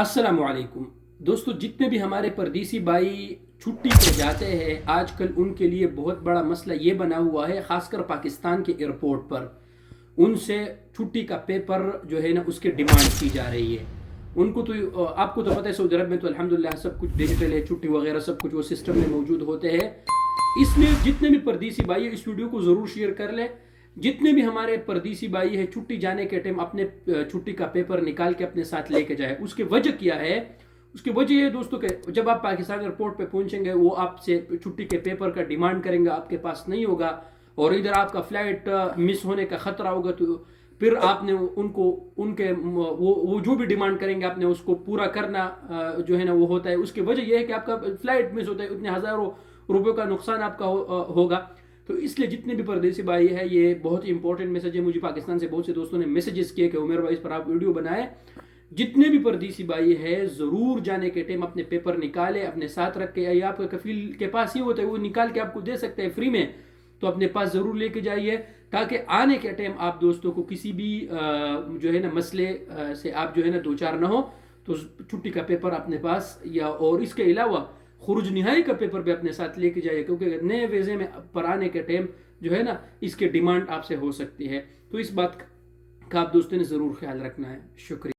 السلام علیکم دوستو، جتنے بھی ہمارے پردیسی بھائی چھٹی پہ جاتے ہیں آج کل ان کے لیے بہت بڑا مسئلہ یہ بنا ہوا ہے، خاص کر پاکستان کے ایئرپورٹ پر ان سے چھٹی کا پیپر جو ہے نا اس کے ڈیمانڈ کی جا رہی ہے۔ ان کو تو آپ کو تو پتہ ہے سعودی عرب میں تو الحمدللہ سب کچھ ڈیجیٹل ہے، چھٹی وغیرہ سب کچھ وہ سسٹم میں موجود ہوتے ہیں۔ اس لیے جتنے بھی پردیسی بھائی ہیں اس ویڈیو کو ضرور شیئر کر لیں۔ جتنے بھی ہمارے پردیسی بھائی ہیں چھٹی جانے کے ٹائم اپنے چھٹی کا پیپر نکال کے اپنے ساتھ لے کے جائے۔ اس کی وجہ کیا ہے؟ اس کی وجہ یہ دوستوں کہ جب آپ پاکستان ایئرپورٹ پہ پہنچیں گے وہ آپ سے چھٹی کے پیپر کا ڈیمانڈ کریں گے، آپ کے پاس نہیں ہوگا اور ادھر آپ کا فلائٹ مس ہونے کا خطرہ ہوگا، تو پھر آپ نے ان کے وہ جو بھی ڈیمانڈ کریں گے آپ نے اس کو پورا کرنا جو ہے نا وہ ہوتا ہے۔ اس کی وجہ یہ ہے کہ آپ کا فلائٹ مس ہوتا ہے، اتنے ہزاروں روپے کا نقصان آپ کا ہوگا۔ تو اس لیے جتنے بھی پردیسی بھائی ہیں یہ بہت ہی امپورٹنٹ میسج ہے۔ مجھے پاکستان سے بہت سے دوستوں نے میسیجز کیے کہ عمر بھائی اس پر آپ ویڈیو بنائیں۔ جتنے بھی پردیسی بھائی ہیں ضرور جانے کے ٹائم اپنے پیپر نکالے، اپنے ساتھ رکھ کے، یا آپ کا کفیل کے پاس ہی ہوتا ہے وہ نکال کے آپ کو دے سکتے ہیں فری میں، تو اپنے پاس ضرور لے کے جائیے تاکہ آنے کے ٹائم آپ دوستوں کو کسی بھی جو ہے نا مسئلے سے آپ جو ہے نا دوچار نہ ہو۔ تو چھٹی کا پیپر اپنے پاس یا اور اس کے علاوہ خروج نہائی کا پیپر بھی اپنے ساتھ لے کے جائیے، کیونکہ نئے ویزے میں پر آنے کے ٹائم جو ہے نا اس کے ڈیمانڈ آپ سے ہو سکتی ہے۔ تو اس بات کا آپ دوستوں نے ضرور خیال رکھنا ہے۔ شکریہ۔